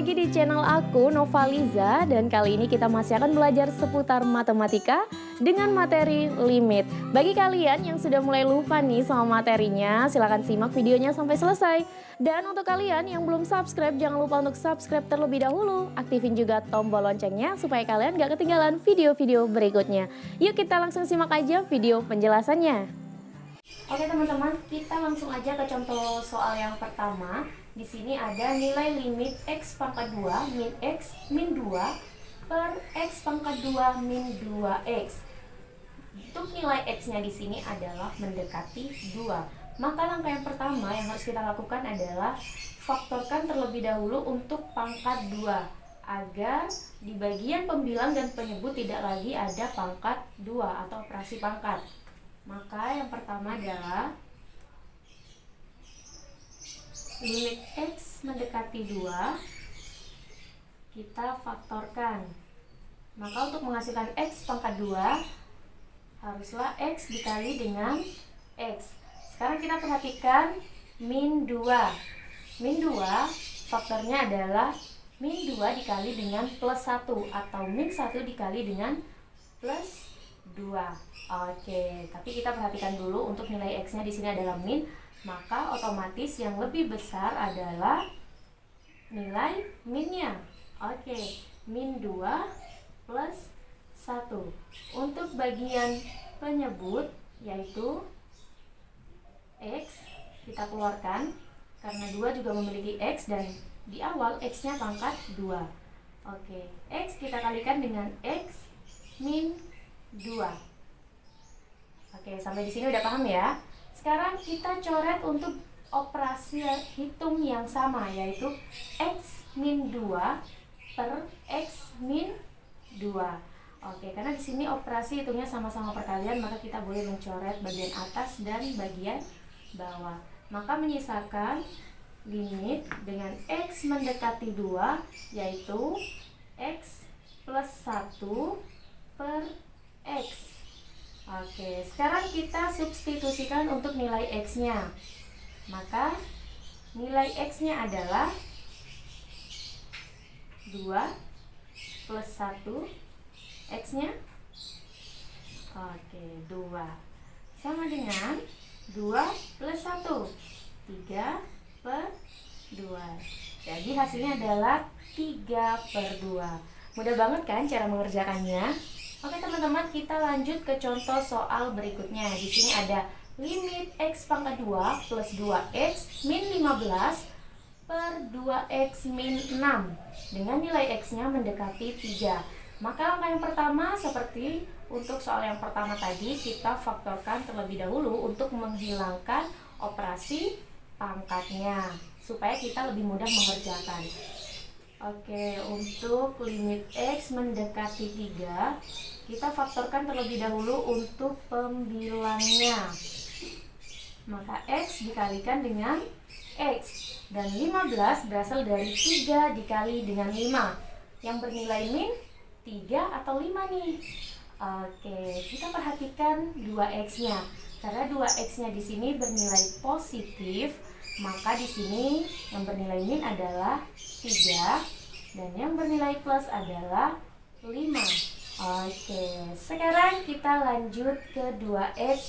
lagi di channel aku, Novaliza, dan kali ini kita masih akan belajar seputar matematika dengan materi limit. Bagi kalian yang sudah mulai lupa nih sama materinya, silahkan simak videonya sampai selesai. Dan untuk kalian yang belum subscribe, jangan lupa untuk subscribe terlebih dahulu. Aktifin juga tombol loncengnya supaya kalian gak ketinggalan video-video berikutnya. Yuk kita langsung simak aja video penjelasannya. Oke teman-teman, kita langsung aja ke contoh soal yang pertama. Di sini ada nilai limit x pangkat 2 min x min 2 per x pangkat 2 min 2x. Untuk nilai x-nya di sini adalah mendekati 2. Maka langkah yang pertama yang harus kita lakukan adalah faktorkan terlebih dahulu untuk pangkat 2 agar di bagian pembilang dan penyebut tidak lagi ada pangkat 2 atau operasi pangkat. Maka yang pertama adalah limit x mendekati 2 kita faktorkan. Maka untuk menghasilkan x pangkat 2 haruslah x dikali dengan x. Sekarang kita perhatikan min 2. Min 2 faktornya adalah min 2 dikali dengan plus 1 atau min 1 dikali dengan plus 2. Oke, tapi kita perhatikan dulu untuk nilai x-nya di sini adalah min, maka otomatis yang lebih besar adalah nilai minnya. Oke, min 2 plus 1. Untuk bagian penyebut yaitu x kita keluarkan karena 2 juga memiliki x dan di awal x-nya pangkat 2. Oke, x kita kalikan dengan x min 2. Oke, sampai di sini udah paham ya? Sekarang kita coret untuk operasi hitung yang sama yaitu x min 2 per x min 2. Oke, karena di sini operasi hitungnya sama-sama perkalian, maka kita boleh mencoret bagian atas dan bagian bawah. Maka menyisakan limit dengan x mendekati 2 yaitu x plus 1 per x. Oke, sekarang kita substitusikan untuk nilai x-nya. Maka nilai x-nya adalah 2 plus 1 x-nya. Oke, 2 sama dengan 2 plus 1 3 per 2. Jadi hasilnya adalah 3 per 2. Mudah banget kan cara mengerjakannya? Oke teman-teman, kita lanjut ke contoh soal berikutnya. Di sini ada limit x pangkat 2 plus 2x min 15 per 2x min 6 dengan nilai x-nya mendekati 3. Maka langkah yang pertama seperti untuk soal yang pertama tadi, kita faktorkan terlebih dahulu untuk menghilangkan operasi pangkatnya supaya kita lebih mudah mengerjakan. Oke, untuk limit x mendekati 3 kita faktorkan terlebih dahulu untuk pembilangnya. Maka x dikalikan dengan x dan 15 berasal dari 3 dikali dengan 5 yang bernilai min 3 atau 5 nih. Oke, kita perhatikan 2x-nya. Karena 2x-nya di sini bernilai positif, maka di sini yang bernilai min adalah 3 dan yang bernilai plus adalah 5. Oke, sekarang kita lanjut ke 2x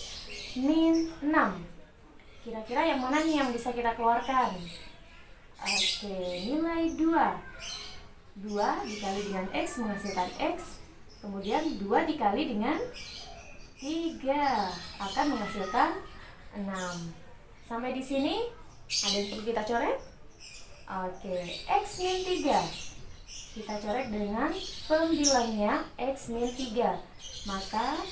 min 6. Kira-kira yang mana nih yang bisa kita keluarkan? Oke, nilai 2 dikali dengan x menghasilkan x. Kemudian 2 dikali dengan 3 akan menghasilkan 6. Sampai di sini ada yang perlu kita coret? Oke, x min 3 kita coret dengan pembilangnya x min 3. Maka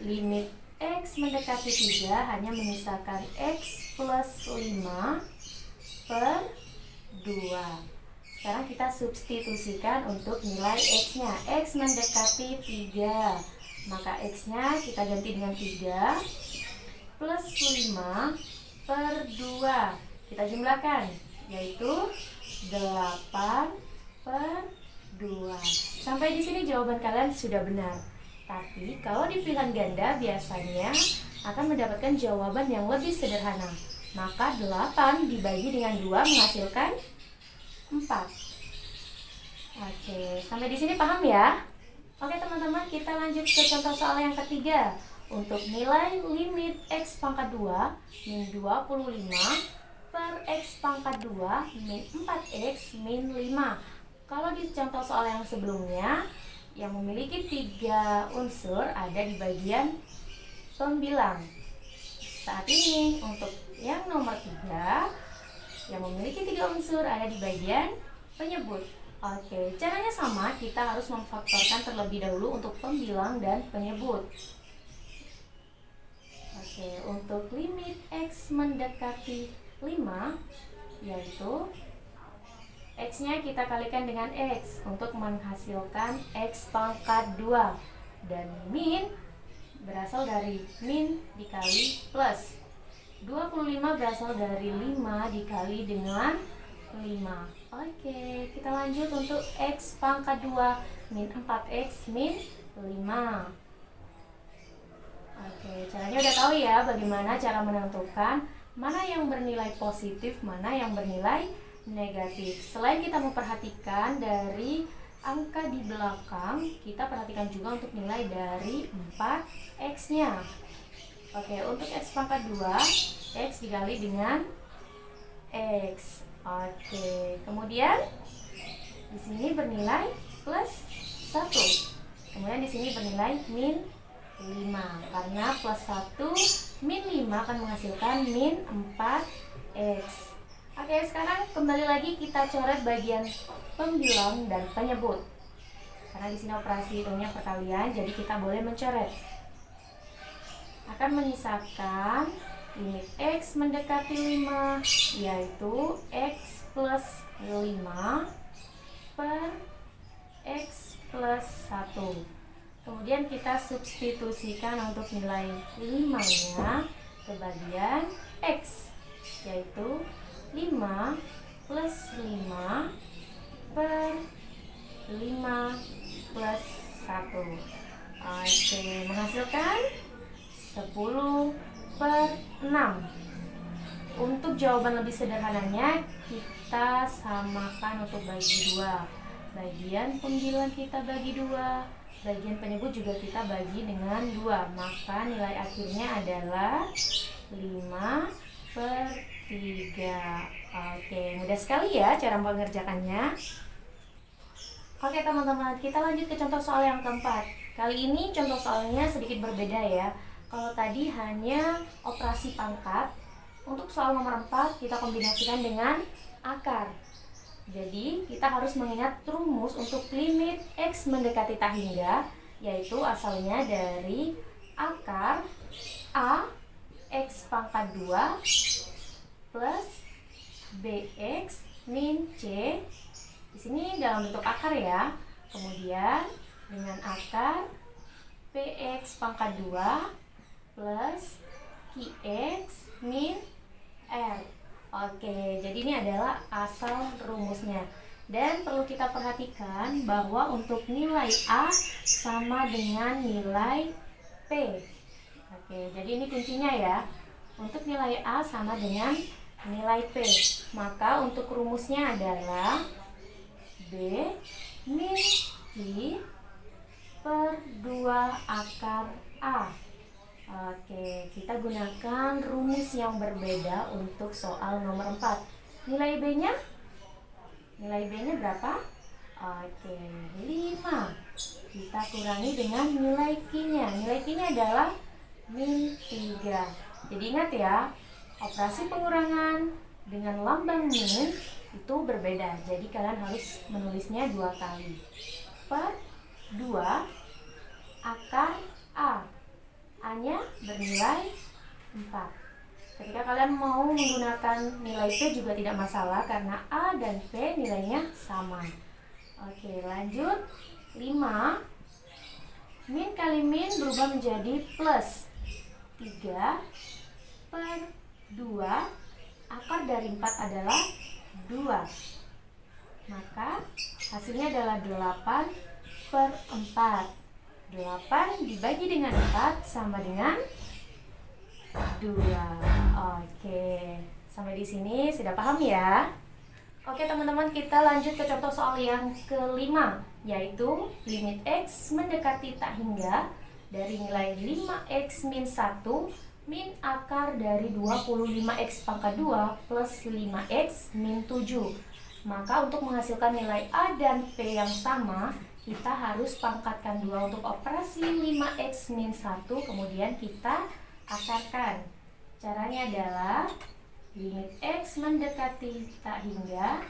limit x mendekati 3 hanya menyisakan x plus 5 per 2. Sekarang kita substitusikan untuk nilai x-nya. X mendekati 3. Maka x-nya kita ganti dengan 3 plus 5 per 2. Kita jumlahkan yaitu 8 per 2. Sampai di sini jawaban kalian sudah benar. Tapi kalau di pilihan ganda biasanya akan mendapatkan jawaban yang lebih sederhana. Maka 8 dibagi dengan 2 menghasilkan 4. Oke, sampai di sini paham ya? Oke teman-teman, kita lanjut ke contoh soal yang ketiga. Untuk nilai limit X pangkat 2 min 25 per X pangkat 2 min 4X min 5. Kalau di contoh soal yang sebelumnya, yang memiliki 3 unsur ada di bagian pembilang. Saat ini untuk yang nomor 3, yang memiliki 3 unsur ada di bagian penyebut. Oke, caranya sama, kita harus memfaktorkan terlebih dahulu untuk pembilang dan penyebut. Oke, untuk limit X mendekati 5, yaitu X-nya kita kalikan dengan X untuk menghasilkan X pangkat 2. Dan min berasal dari min dikali plus. 25 berasal dari 5 dikali dengan 5. Oke, kita lanjut untuk X pangkat 2 min 4X min 5. Oke, caranya udah tahu ya bagaimana cara menentukan mana yang bernilai positif, mana yang bernilai negatif. Selain kita memperhatikan dari angka di belakang, kita perhatikan juga untuk nilai dari 4X-nya. Oke, untuk X pangkat 2, X dikali dengan X. Oke, kemudian di sini bernilai plus 1. Kemudian di sini bernilai min 5. Karena plus 1 min 5 akan menghasilkan min 4X. Oke, sekarang kembali lagi kita coret bagian pembilang dan penyebut. Karena di sini operasi hitungnya perkalian, jadi kita boleh mencoret. Akan menyisakan limit X mendekati 5, yaitu X plus 5 per X plus 1. Kemudian kita substitusikan untuk nilai 5-nya ke bagian X, yaitu 5 plus 5 per 5 plus 1. Oke, menghasilkan 10 per 6. Untuk jawaban lebih sederhananya, kita samakan untuk bagi 2. Bagian pembilang kita bagi 2, bagian penyebut juga kita bagi dengan 2. Maka nilai akhirnya adalah 5 per 3. Oke, mudah sekali ya cara mengerjakannya. Oke teman-teman, kita lanjut ke contoh soal yang keempat. Kali ini contoh soalnya sedikit berbeda ya. Kalau tadi hanya operasi pangkat, untuk soal nomor 4 kita kombinasikan dengan akar. Jadi kita harus mengingat rumus untuk limit X mendekati tak hingga, yaitu asalnya dari akar A X pangkat 2 plus BX min C. Di sini dalam bentuk akar ya. Kemudian dengan akar PX pangkat 2 plus QX min R. Oke, jadi ini adalah asal rumusnya. Dan perlu kita perhatikan bahwa untuk nilai A sama dengan nilai P. Oke, jadi ini kuncinya ya. Untuk nilai A sama dengan nilai P. Maka untuk rumusnya adalah B min Q per 2 akar A. Oke, kita gunakan rumus yang berbeda untuk soal nomor 4. Nilai B-nya? Nilai B-nya berapa? Oke, 5. Kita kurangi dengan nilai Q-nya. Nilai Q-nya adalah min 3. Jadi ingat ya, operasi pengurangan dengan lambang min itu berbeda. Jadi kalian harus menulisnya 2 kali. Per 2 akar A. A-nya bernilai 4. Ketika kalian mau menggunakan nilai P juga tidak masalah karena A dan P nilainya sama. Oke, lanjut. 5 min kali min berubah menjadi plus 3 per 2. Akar dari 4 adalah 2. Maka hasilnya adalah 8 per 4. 8 dibagi dengan 4 sama dengan 2. Oke, sampai di sini sudah paham ya? Oke teman-teman, kita lanjut ke contoh soal yang kelima, yaitu limit X mendekati tak hingga dari nilai 5X min 1 min akar dari 25X pangkat 2 plus 5X min 7. Maka untuk menghasilkan nilai A dan P yang sama, kita harus pangkatkan 2 untuk operasi 5X min 1, kemudian kita akarkan. Caranya adalah limit X mendekati tak hingga,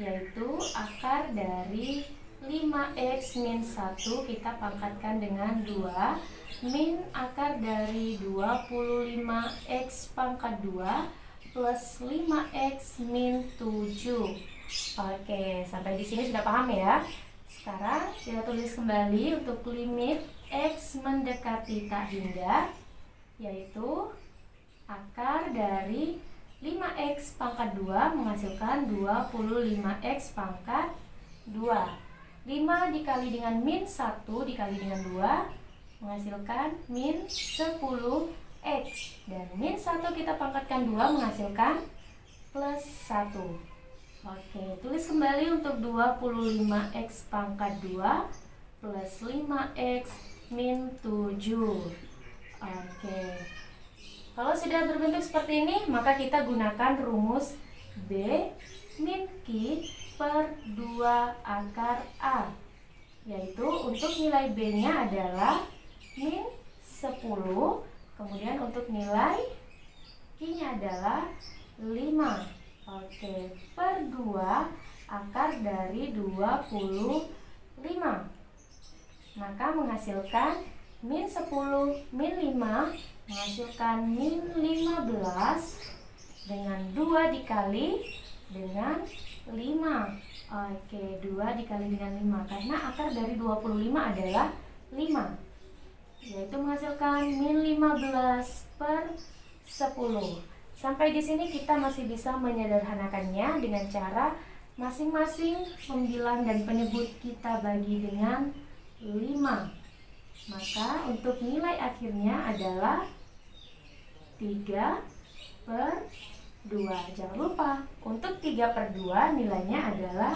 yaitu akar dari 5X min 1 kita pangkatkan dengan 2 min akar dari 25X pangkat 2 plus 5X min 7. Oke, sampai di sini sudah paham ya? Sekarang kita tulis kembali untuk limit X mendekati tak hingga, yaitu akar dari 5X pangkat 2 menghasilkan 25X pangkat 2. 5 dikali dengan min 1 dikali dengan 2 menghasilkan min 10X. Dan min 1 kita pangkatkan 2 menghasilkan plus 1. Oke, tulis kembali untuk 25X pangkat 2 plus 5X min 7. Oke. Kalau sudah berbentuk seperti ini, maka kita gunakan rumus B min Q per 2 akar A, yaitu untuk nilai B-nya adalah min 10, kemudian untuk nilai Q-nya adalah 5. Oke, per 2 akar dari 25. Maka menghasilkan min 10 min 5 menghasilkan min 15 dengan 2 dikali dengan 5. Oke, 2 dikali dengan 5 karena akar dari 25 adalah 5, yaitu menghasilkan min 15 per 10. Sampai di sini kita masih bisa menyederhanakannya dengan cara masing-masing pembilang dan penyebut kita bagi dengan 5. Maka untuk nilai akhirnya adalah 3 per 2. Jangan lupa, untuk 3 per 2 nilainya adalah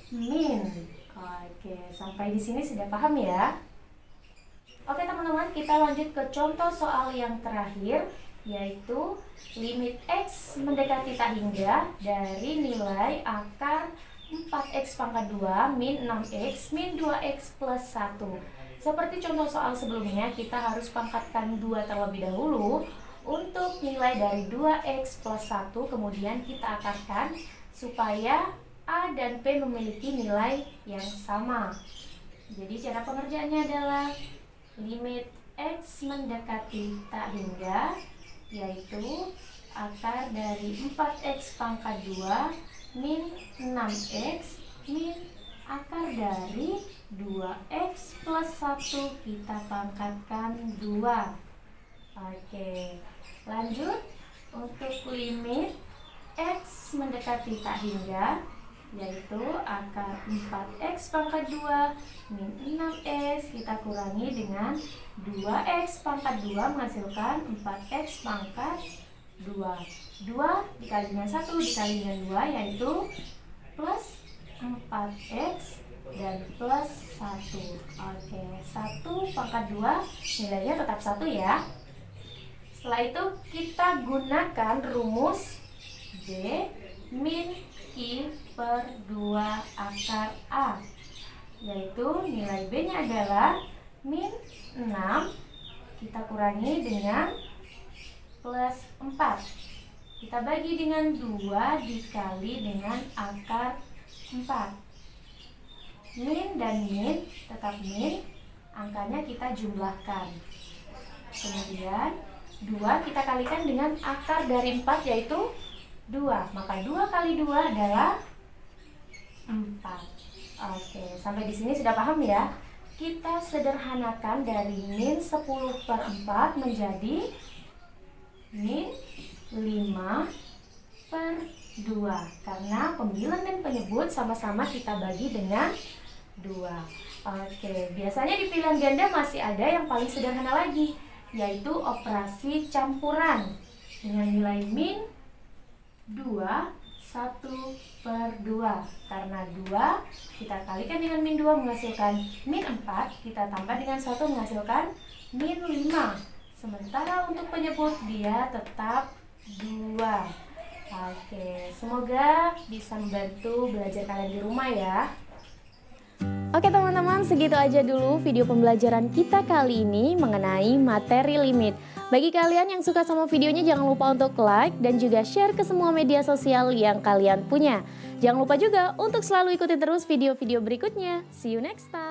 min. Oke, sampai di sini sudah paham ya? Oke teman-teman, kita lanjut ke contoh soal yang terakhir, yaitu limit X mendekati tak hingga dari nilai akar 4X pangkat 2 min 6X min 2X plus 1. Seperti contoh soal sebelumnya, kita harus pangkatkan 2 terlebih dahulu untuk nilai dari 2X plus 1, kemudian kita akarkan supaya A dan P memiliki nilai yang sama. Jadi cara pengerjaannya adalah limit X mendekati tak hingga, yaitu akar dari 4X pangkat 2 min 6X min akar dari 2X plus 1 kita pangkatkan 2. Oke, lanjut untuk limit X mendekati tak hingga, yaitu akar 4X pangkat 2 min 6X kita kurangi dengan 2X pangkat 2 menghasilkan 4X pangkat 2. 2 dikali dengan 1 dikali dengan 2 yaitu plus 4X dan plus 1. Oke, 1 pangkat 2 nilainya tetap 1 ya. Setelah itu kita gunakan rumus B min Q per 2 akar A, yaitu nilai B nya adalah min 6 kita kurangi dengan plus 4. Kita bagi dengan 2 dikali dengan akar 4. Min dan min tetap min, angkanya kita jumlahkan. Kemudian 2 kita kalikan dengan akar dari 4 yaitu 2. Maka 2 kali 2 adalah 4. Oke, sampai di sini sudah paham ya? Kita sederhanakan dari min 10 per 4 menjadi min 5 per 2. Karena pembilang dan penyebut sama-sama kita bagi dengan 2. Oke, biasanya di pilihan ganda masih ada yang paling sederhana lagi, yaitu operasi campuran dengan nilai min 2 1 per 2. Karena 2 kita kalikan dengan min 2 menghasilkan min 4, kita tambah dengan 1 menghasilkan min 5. Sementara untuk penyebut dia tetap 2. Oke, semoga bisa membantu belajar kalian di rumah ya. Oke teman-teman, segitu aja dulu video pembelajaran kita kali ini mengenai materi limit. Bagi kalian yang suka sama videonya, jangan lupa untuk like dan juga share ke semua media sosial yang kalian punya. Jangan lupa juga untuk selalu ikuti terus video-video berikutnya. See you next time!